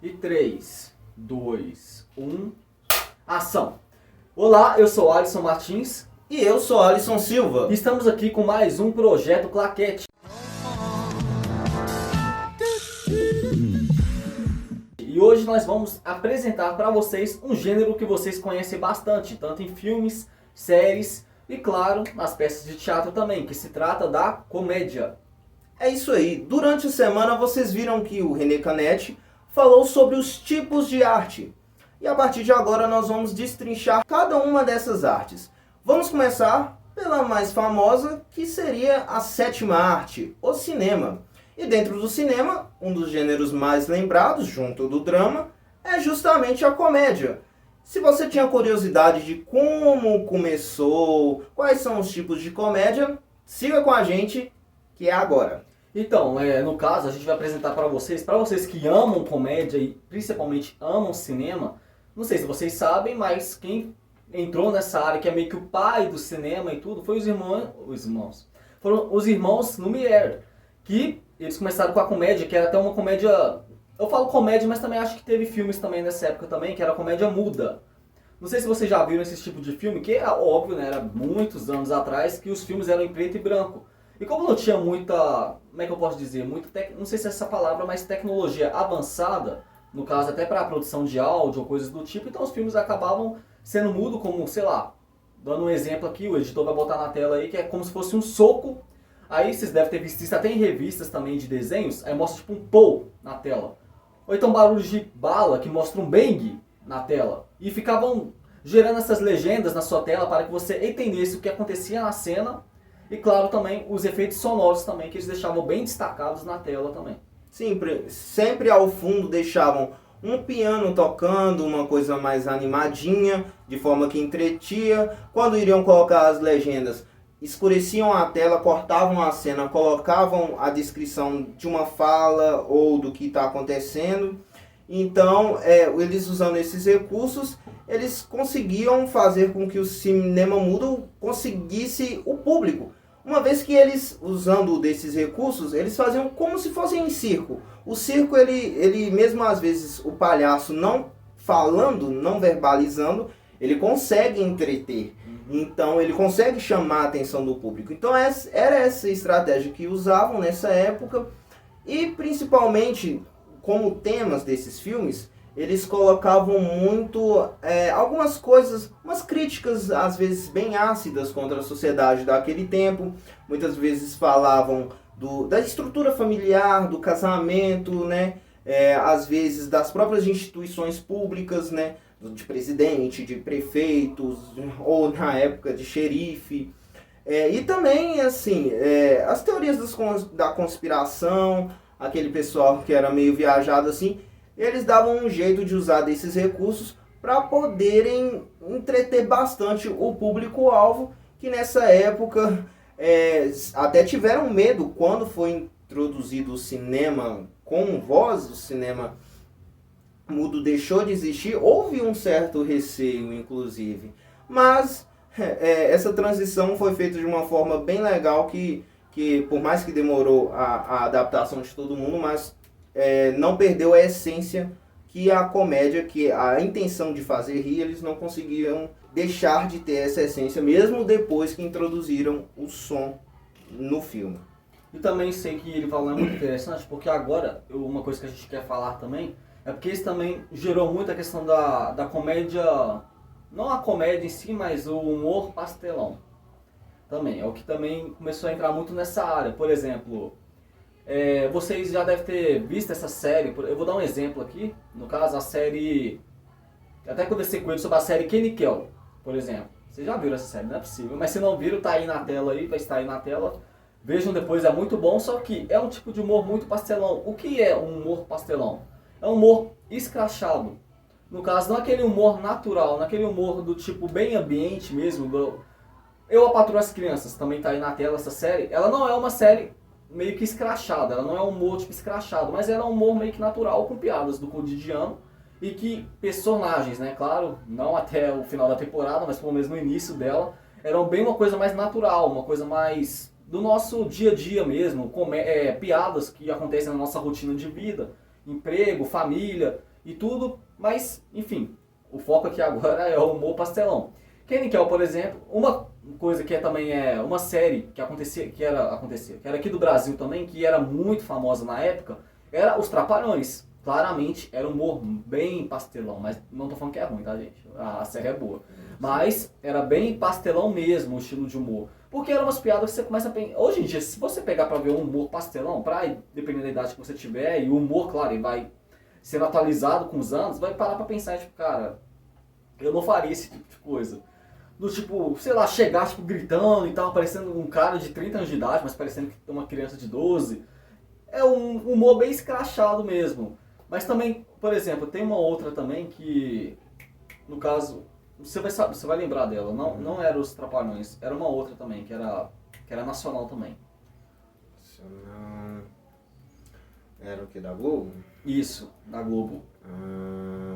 E 3, 2, 1, ação! Olá, eu sou Alisson Martins. E eu sou Alisson Silva. E estamos aqui com mais um Projeto Claquete. E hoje nós vamos apresentar para vocês um gênero que vocês conhecem bastante, tanto em filmes, séries e, claro, nas peças de teatro também, que se trata da comédia. É isso aí. Durante a semana vocês viram que o René Canetti falou sobre os tipos de arte. E a partir de agora nós vamos destrinchar cada uma dessas artes. Vamos começar pela mais famosa, que seria a sétima arte, o cinema. E dentro do cinema, um dos gêneros mais lembrados, junto do drama, é justamente a comédia. Se você tinha curiosidade de como começou, quais são os tipos de comédia, siga com a gente, que é agora. Então, no caso, a gente vai apresentar para vocês que amam comédia e principalmente amam cinema. Não sei se vocês sabem, mas quem entrou nessa área, que é meio que o pai do cinema e tudo, foi foram os irmãos Lumière, que eles começaram com a comédia, que era até uma comédia, eu falo comédia, mas também acho que teve filmes também nessa época também, que era comédia muda. Não sei se vocês já viram esse tipo de filme, que é óbvio, né, era muitos anos atrás, que os filmes eram em preto e branco. E como não tinha muita, como é que eu posso dizer, não sei se é essa palavra, mas tecnologia avançada, no caso até para a produção de áudio ou coisas do tipo, então os filmes acabavam sendo mudo como, sei lá, dando um exemplo aqui, o editor vai botar na tela aí, que é como se fosse um soco. Aí vocês devem ter visto isso até em revistas também de desenhos, aí mostra tipo um pou na tela. Ou então barulhos de bala que mostra um bang na tela. E ficavam gerando essas legendas na sua tela para que você entendesse o que acontecia na cena. E claro também os efeitos sonoros também, que eles deixavam bem destacados na tela também. Sempre ao fundo deixavam um piano tocando, uma coisa mais animadinha, de forma que entretia. Quando iriam colocar as legendas, escureciam a tela, cortavam a cena, colocavam a descrição de uma fala ou do que está acontecendo. Então, eles usando esses recursos, eles conseguiam fazer com que o cinema mudo conseguisse o público. Uma vez que eles, usando desses recursos, eles faziam como se fossem em circo. O circo, ele mesmo às vezes, o palhaço não falando, não verbalizando, ele consegue entreter. Então, ele consegue chamar a atenção do público. Então, era essa estratégia que usavam nessa época. E, principalmente, como temas desses filmes, eles colocavam muito algumas coisas, umas críticas às vezes bem ácidas contra a sociedade daquele tempo. Muitas vezes falavam da estrutura familiar, do casamento, né? Às vezes das próprias instituições públicas, né? De presidente, de prefeitos, ou na época de xerife. E também, assim, as teorias da conspiração, aquele pessoal que era meio viajado assim, eles davam um jeito de usar desses recursos para poderem entreter bastante o público-alvo, que nessa época até tiveram medo quando foi introduzido o cinema com voz, o cinema mudo deixou de existir, houve um certo receio, inclusive. Mas essa transição foi feita de uma forma bem legal, que por mais que demorou a adaptação de todo mundo, mas não perdeu a essência que a comédia, que a intenção de fazer rir, eles não conseguiam deixar de ter essa essência, mesmo depois que introduziram o som no filme. E também sei que ele falou é muito interessante, porque agora, uma coisa que a gente quer falar também, é porque isso também gerou muito a questão da comédia, não a comédia em si, mas o humor pastelão. Também, é o que também começou a entrar muito nessa área. Por exemplo, vocês já devem ter visto essa série, eu vou dar um exemplo aqui, no caso a série, até conversei com ele sobre a série Kenan e Kel, por exemplo. Vocês já viram essa série, não é possível, mas se não viram, tá aí na tela aí, vai estar aí na tela. Vejam depois, é muito bom, só que é um tipo de humor muito pastelão. O que é um humor pastelão? É um humor escrachado. No caso, não é aquele humor natural, não é aquele humor do tipo bem ambiente mesmo. Eu, a Patroa e as Crianças, também tá aí na tela essa série. Ela não é uma série meio que escrachada, ela não é um humor tipo escrachado, mas ela é um humor meio que natural, com piadas do cotidiano. E que personagens, né, claro, não até o final da temporada, mas pelo menos no início dela, eram bem uma coisa mais natural, uma coisa mais do nosso dia a dia mesmo, piadas que acontecem na nossa rotina de vida, emprego, família. e tudo, mas, enfim, o foco aqui agora é o humor pastelão. Kenny Kell, por exemplo, uma coisa que também é uma série que era aqui do Brasil também, que era muito famosa na época, era Os Trapalhões. Claramente era um humor bem pastelão, mas não tô falando que é ruim, tá, gente? A série é boa. Mas era bem pastelão mesmo o estilo de humor. Porque eram umas piadas que você começa a pensar. Hoje em dia, se você pegar pra ver um humor pastelão, dependendo da idade que você tiver, e o humor, claro, ele vai sendo atualizado com os anos, vai parar pra pensar, tipo, cara, eu não faria esse tipo de coisa. Do tipo, sei lá, chegar tipo, gritando e tal, parecendo um cara de 30 anos de idade, mas parecendo que é uma criança de 12. É um humor bem escrachado mesmo. Mas também, por exemplo, tem uma outra também que, no caso, você vai lembrar dela, não era Os Trapalhões, era uma outra também, que era nacional também. Era o que, da Globo? Isso, da Globo.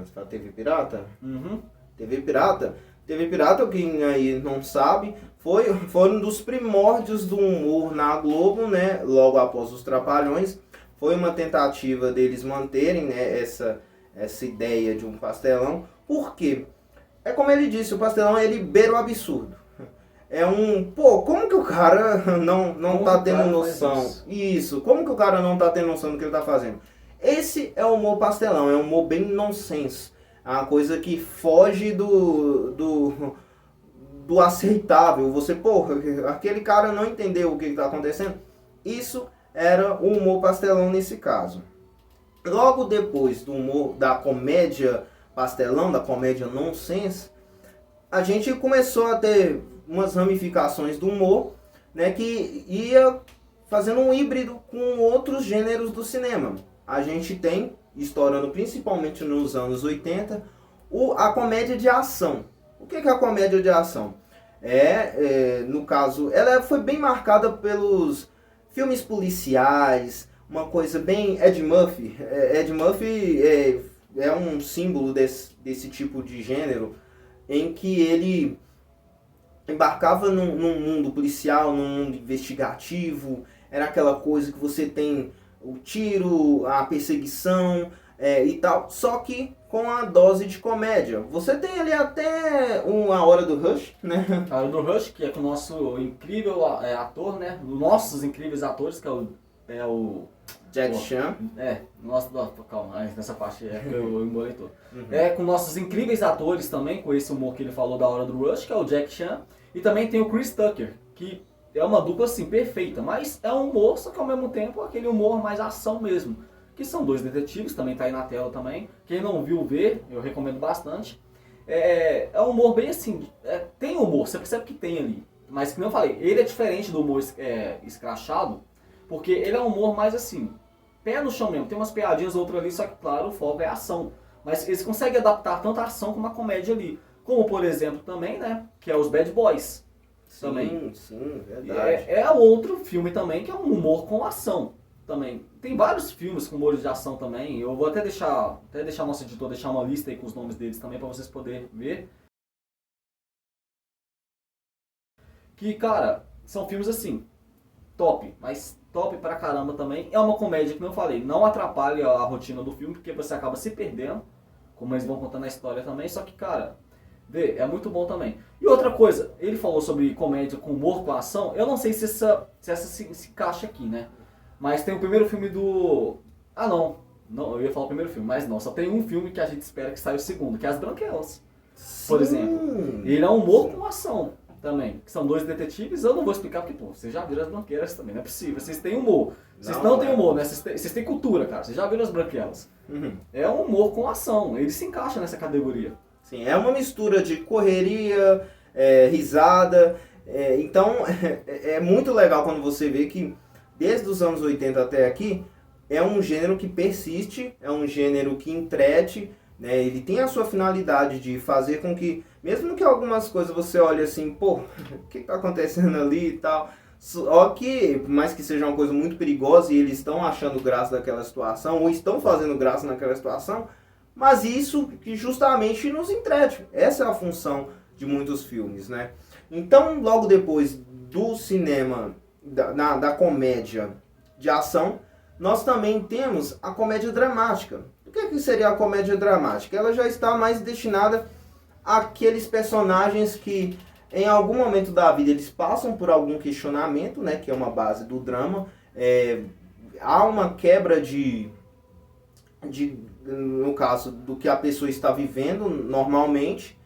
Você fala TV Pirata? Uhum. TV Pirata, quem aí não sabe, foi um dos primórdios do humor na Globo, né? Logo após Os Trapalhões. Foi uma tentativa deles manterem, né, essa ideia de um pastelão. Por quê? É como ele disse, o pastelão ele beira o absurdo. É como que o cara não tá tendo noção? Isso, como que o cara não tá tendo noção do que ele tá fazendo? Esse é o humor pastelão, é um humor bem nonsense. É uma coisa que foge do aceitável. Você, aquele cara não entendeu o que tá acontecendo. Isso era o humor pastelão nesse caso. Logo depois do humor da comédia pastelão, da comédia nonsense, a gente começou a ter umas ramificações do humor, né, que ia fazendo um híbrido com outros gêneros do cinema. A gente tem, estourando principalmente nos anos 80, a comédia de ação. O que é a comédia de ação? No caso, ela foi bem marcada pelos filmes policiais, uma coisa bem Ed Murphy. Ed Murphy é um símbolo desse tipo de gênero, em que ele embarcava num mundo policial, num mundo investigativo. Era aquela coisa que você tem o tiro, a perseguição e tal, só que com a dose de comédia. Você tem ali até A Hora do Rush, né? A Hora do Rush, que é com o nosso incrível ator, né? Nossos incríveis atores, que é o Jack Chan. Nossa, calma, nessa parte eu embolei todo. Uhum. Com nossos incríveis atores também, com esse humor que ele falou da Hora do Rush, que é o Jack Chan. E também tem o Chris Tucker, que é uma dupla assim, perfeita, mas é um humor, só que ao mesmo tempo aquele humor mais ação mesmo. Que são dois detetives, também tá aí na tela também. Quem não viu ver, eu recomendo bastante. É um humor bem assim, tem humor, você percebe que tem ali. Mas como eu falei, ele é diferente do humor escrachado, porque ele é um humor mais assim, pé no chão mesmo. Tem umas piadinhas outras ali, só que claro, o foco é a ação. Mas eles conseguem adaptar tanto a ação como a comédia ali. Como por exemplo também, né, que é os Bad Boys. Sim, também. Sim, verdade. É outro filme também que é um humor com ação. Também. Tem vários filmes com humores de ação também. Eu vou até deixar nosso editor deixar uma lista aí com os nomes deles também para vocês poderem ver. Que, cara, são filmes assim, top, mas top pra caramba também. É uma comédia, como eu falei, não atrapalha a rotina do filme, porque você acaba se perdendo, como eles vão contando a história também. Só que, cara, é muito bom também. E outra coisa, ele falou sobre comédia com humor, com ação. Eu não sei se essa se encaixa aqui, né? Mas tem o primeiro filme do... não, eu ia falar o primeiro filme, mas não. Só tem um filme que a gente espera que saia o segundo, que é As Branquelas, por exemplo. Ele é um humor com ação também, que são dois detetives. Eu não vou explicar porque, vocês já viram As Branquelas também, não é possível. Vocês têm humor. Vocês não têm humor, né? Vocês têm cultura, cara. Vocês já viram As Branquelas. Uhum. É um humor com ação. Ele se encaixa nessa categoria. Sim, é uma mistura de correria, risada. Então, é muito legal quando você vê que desde os anos 80 até aqui, é um gênero que persiste, é um gênero que entrete, né? Ele tem a sua finalidade de fazer com que, mesmo que algumas coisas você olhe assim, o que está acontecendo ali e tal, só que, por mais que seja uma coisa muito perigosa e eles estão achando graça daquela situação, ou estão fazendo graça naquela situação, mas isso que justamente nos entrete. Essa é a função de muitos filmes, né? Então, logo depois do cinema, da comédia de ação, nós também temos a comédia dramática. O que seria a comédia dramática? Ela já está mais destinada àqueles personagens que em algum momento da vida eles passam por algum questionamento, né, que é uma base do drama. Há uma quebra no caso do que a pessoa está vivendo normalmente,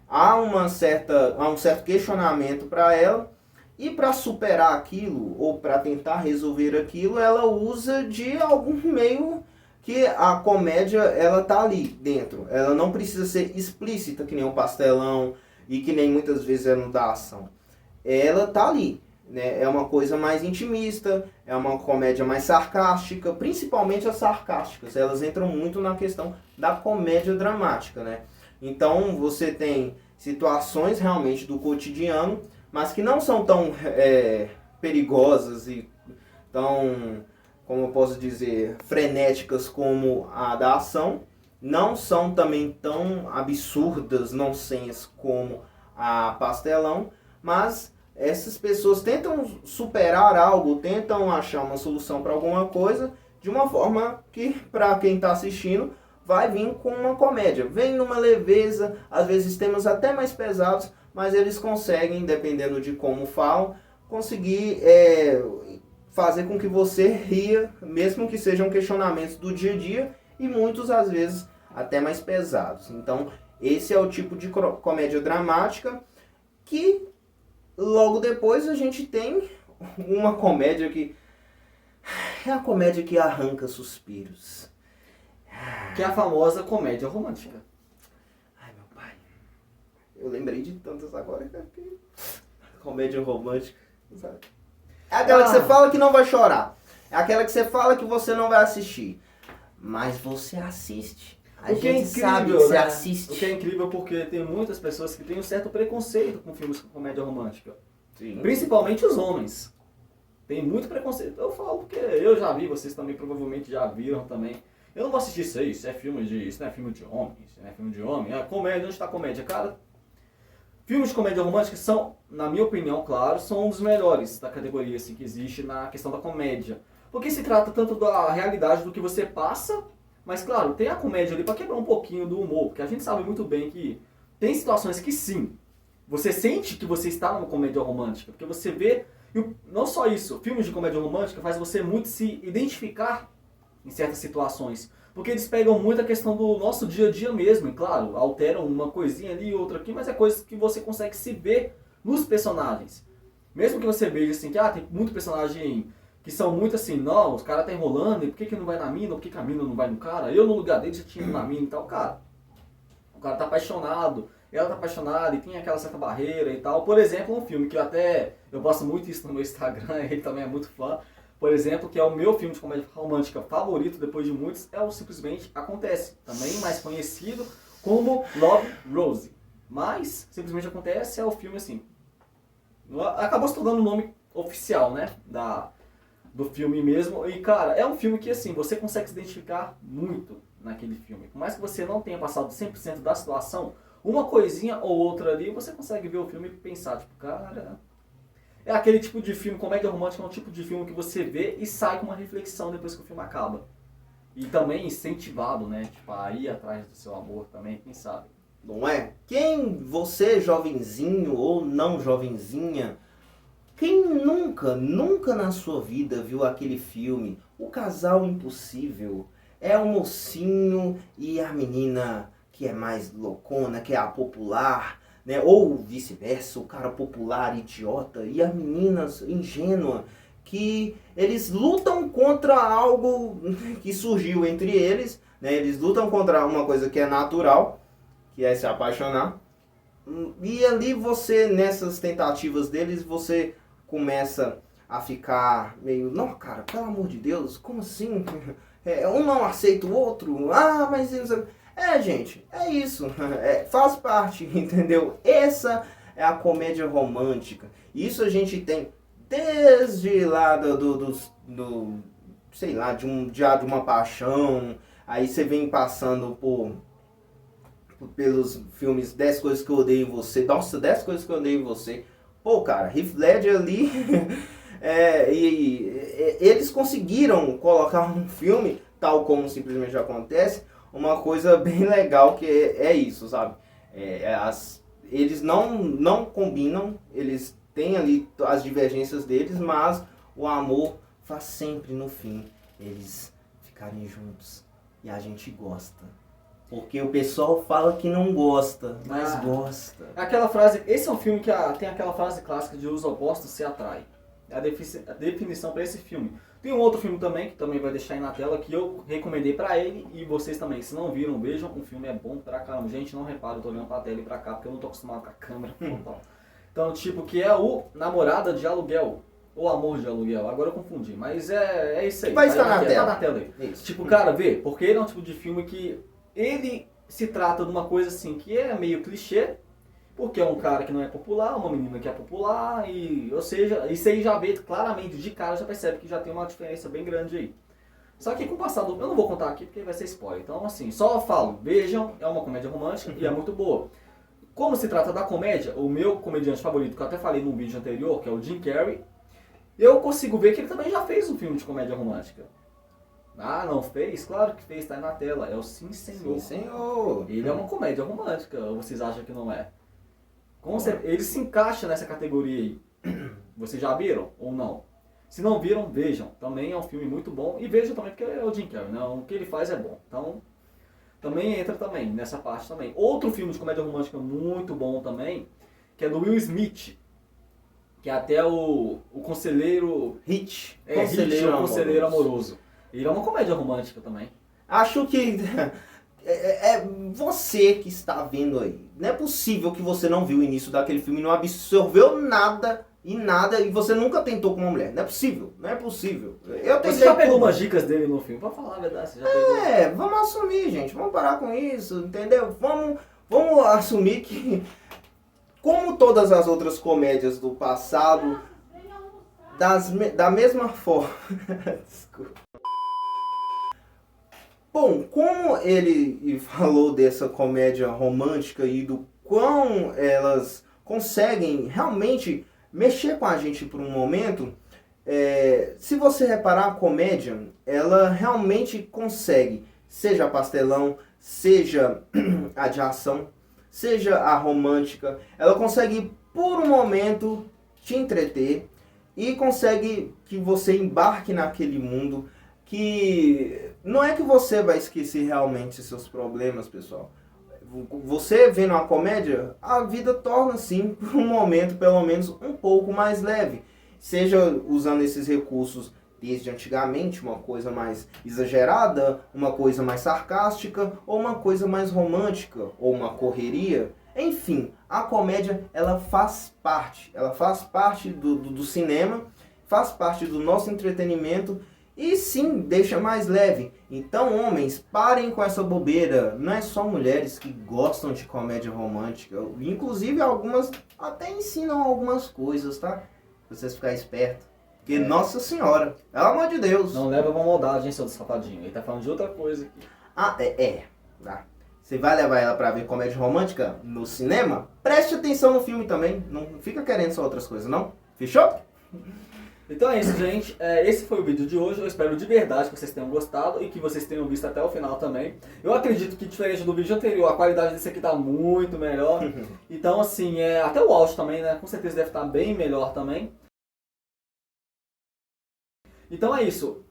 há um certo questionamento para ela, e para superar aquilo, ou para tentar resolver aquilo, ela usa de algum meio que a comédia ela tá ali dentro. Ela não precisa ser explícita, que nem um pastelão, e que nem muitas vezes é no da ação. Ela tá ali, né? É uma coisa mais intimista, é uma comédia mais sarcástica, principalmente as sarcásticas. Elas entram muito na questão da comédia dramática, né? Então você tem situações realmente do cotidiano, mas que não são tão perigosas e tão, como eu posso dizer, frenéticas como a da ação. Não são também tão absurdas, nonsense como a pastelão, mas essas pessoas tentam superar algo, tentam achar uma solução para alguma coisa de uma forma que, para quem está assistindo, vai vir com uma comédia. Vem numa leveza, às vezes temas até mais pesados, mas eles conseguem, dependendo de como falam, conseguir fazer com que você ria, mesmo que sejam questionamentos do dia a dia, e muitos, às vezes, até mais pesados. Então, esse é o tipo de comédia dramática que, logo depois, a gente tem uma comédia que é a comédia que arranca suspiros. Que é a famosa comédia romântica. Ai, meu pai. Eu lembrei de tantas agora. Comédia romântica, sabe? É aquela que você fala que não vai chorar. É aquela que você fala que você não vai assistir. Mas você assiste. A gente sabe que você assiste. O que é incrível porque tem muitas pessoas que têm um certo preconceito com filmes com comédia romântica. Sim. Principalmente os homens. Tem muito preconceito. Eu falo porque eu já vi, vocês também provavelmente já viram também. Eu não vou assistir isso é filme de... Isso não é filme de homem, isso não é filme de homem. É comédia, onde está a comédia? Cara, filmes de comédia romântica são, na minha opinião, claro, são um dos melhores da categoria assim, que existe na questão da comédia. Porque se trata tanto da realidade do que você passa, mas claro, tem a comédia ali para quebrar um pouquinho do humor. Porque a gente sabe muito bem que tem situações que sim, você sente que você está numa comédia romântica. Porque você vê, e não só isso, filmes de comédia romântica faz você muito se identificar em certas situações. Porque eles pegam muito a questão do nosso dia a dia mesmo. E claro, alteram uma coisinha ali e outra aqui, mas é coisa que você consegue se ver nos personagens. Mesmo que você veja assim, que tem muito personagem que são muito assim, não, os caras tá enrolando, e por que não vai na mina, por que a mina não vai no cara? Eu no lugar dele já tinha ido na mina e tal, cara. O cara tá apaixonado, ela tá apaixonada e tem aquela certa barreira e tal. Por exemplo, um filme que eu posto muito isso no meu Instagram, ele também é muito fã. Por exemplo, que é o meu filme de comédia romântica favorito, depois de muitos, é o Simplesmente Acontece. Também mais conhecido como Love, Rosie. Mas, Simplesmente Acontece é o filme assim... Acabou se tornando o nome oficial, né? Do filme mesmo. E, cara, é um filme que, assim, você consegue se identificar muito naquele filme. Por mais que você não tenha passado 100% da situação, uma coisinha ou outra ali, você consegue ver o filme e pensar, tipo, cara... É aquele tipo de filme, comédia romântica é um tipo de filme que você vê e sai com uma reflexão depois que o filme acaba. E também incentivado, né? Tipo, a ir atrás do seu amor também, quem sabe. Não é? Quem, você jovenzinho ou não jovenzinha, quem nunca na sua vida viu aquele filme, O Casal Impossível? É o mocinho e a menina que é mais loucona, que é a popular, né? Ou vice-versa, o cara popular, idiota, e a menina ingênua, que eles lutam contra algo que surgiu entre eles, né? Eles lutam contra uma coisa que é natural, que é se apaixonar. E ali você, nessas tentativas deles, você começa a ficar meio, não, cara, pelo amor de Deus, como assim? Um não aceita o outro? Mas... gente, é isso, faz parte, entendeu? Essa é a comédia romântica. Isso a gente tem desde lá sei lá, de uma paixão. Aí você vem passando pelos filmes 10 Coisas que eu Odeio em Você. Nossa, 10 Coisas que eu Odeio em Você. Pô, cara, Heath Ledger ali... eles conseguiram colocar um filme, tal como Simplesmente Acontece, uma coisa bem legal que é isso, sabe? Eles não combinam, eles têm ali as divergências deles, mas o amor faz sempre no fim eles ficarem juntos. E a gente gosta. Porque o pessoal fala que não gosta, mas gosta. Aquela frase, esse é um filme que tem aquela frase clássica de os opostos se atraem. É a definição para esse filme. Tem um outro filme também, que também vai deixar aí na tela, que eu recomendei pra ele, e vocês também, se não viram, vejam, o filme é bom pra caramba. Gente, não repara, eu tô olhando pra tela e pra cá, porque eu não tô acostumado com a câmera frontal. Então, tipo, que é o Namorada de Aluguel, ou Amor de Aluguel, agora eu confundi, mas é isso aí. Vai estar na tela. Tá na tela aí. Isso. Tipo, cara, vê, porque ele é um tipo de filme que ele se trata de uma coisa assim, que é meio clichê, porque é um cara que não é popular, uma menina que é popular, ou seja, isso aí já vê claramente, de cara já percebe que já tem uma diferença bem grande aí. Só que com o passar do... Eu não vou contar aqui porque vai ser spoiler, então assim, só falo, vejam, é uma comédia romântica e é muito boa. Como se trata da comédia, o meu comediante favorito, que eu até falei num vídeo anterior, que é o Jim Carrey, eu consigo ver que ele também já fez um filme de comédia romântica. Ah, não fez? Claro que fez, tá aí na tela, é o Sim Senhor. Sim, senhor. Ele é uma comédia romântica, ou vocês acham que não é? Ele se encaixa nessa categoria aí. Vocês já viram ou não? Se não viram, vejam. Também é um filme muito bom. E vejam também porque é o Jim Carrey, né? O que ele faz é bom. Então, também entra também nessa parte também. Outro filme de comédia romântica muito bom também, que é do Will Smith. Que é até o Conselheiro... Hit. Conselheiro, Conselheiro Amoroso. Ele é uma comédia romântica também. Acho que... É você que está vendo aí. Não é possível que você não viu o início daquele filme, não absorveu nada e você nunca tentou com uma mulher. Não é possível, não é possível. Você já pegou umas dicas dele no filme? Pra falar a verdade, você já pegou. Vamos assumir, gente. Vamos parar com isso, entendeu? Vamos assumir que, como todas as outras comédias do passado, da mesma forma... Desculpa. Bom, como ele falou dessa comédia romântica e do quão elas conseguem realmente mexer com a gente por um momento, se você reparar, a comédia, ela realmente consegue, seja a pastelão, seja a de ação, seja a romântica, ela consegue por um momento te entreter e consegue que você embarque naquele mundo que... Não é que você vai esquecer realmente seus problemas, pessoal. Você vendo uma comédia, a vida torna, sim, por um momento, pelo menos, um pouco mais leve. Seja usando esses recursos desde antigamente, uma coisa mais exagerada, uma coisa mais sarcástica, ou uma coisa mais romântica, ou uma correria. Enfim, a comédia, ela faz parte do cinema, faz parte do nosso entretenimento. E sim, deixa mais leve. Então, homens, parem com essa bobeira. Não é só mulheres que gostam de comédia romântica. Inclusive, algumas até ensinam algumas coisas, tá? Pra vocês ficarem espertos. Porque, nossa senhora, pelo amor de Deus. Não leva uma maldade, hein, seu safadinho. Ele tá falando de outra coisa aqui. Tá. Você vai levar ela pra ver comédia romântica no cinema? Preste atenção no filme também. Não fica querendo só outras coisas, não? Fechou? Então é isso, gente. Esse foi o vídeo de hoje. Eu espero de verdade que vocês tenham gostado e que vocês tenham visto até o final também. Eu acredito que, diferente do vídeo anterior, a qualidade desse aqui tá muito melhor. Então, assim, até o áudio também, né? Com certeza deve estar bem melhor também. Então é isso.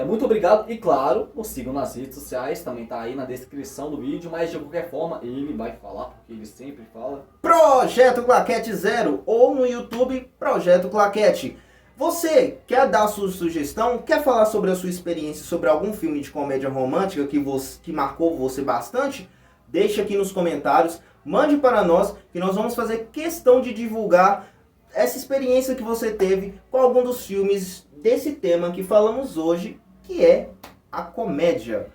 Muito obrigado e, claro, nos sigam nas redes sociais. Também tá aí na descrição do vídeo. Mas, de qualquer forma, ele vai falar, porque ele sempre fala. Projeto Claquete 0 ou no YouTube, Projeto Claquete. Você quer dar sua sugestão? Quer falar sobre a sua experiência sobre algum filme de comédia romântica que marcou você bastante? Deixe aqui nos comentários, mande para nós, que nós vamos fazer questão de divulgar essa experiência que você teve com algum dos filmes desse tema que falamos hoje, que é a comédia.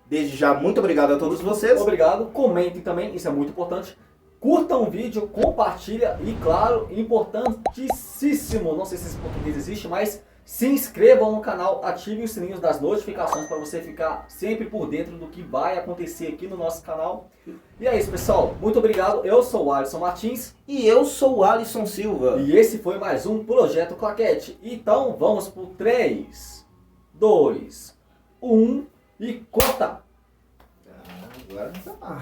Desde já, muito obrigado a todos vocês. Obrigado, comentem também, isso é muito importante. Curtam o vídeo, compartilha e, claro, importantíssimo, não sei se esse português existe, mas se inscrevam no canal, ativem os sininhos das notificações para você ficar sempre por dentro do que vai acontecer aqui no nosso canal. E é isso, pessoal. Muito obrigado. Eu sou o Alisson Martins. E eu sou o Alisson Silva. E esse foi mais um Projeto Claquete. Então vamos por 3, 2, 1 e corta! Agora não sei lá.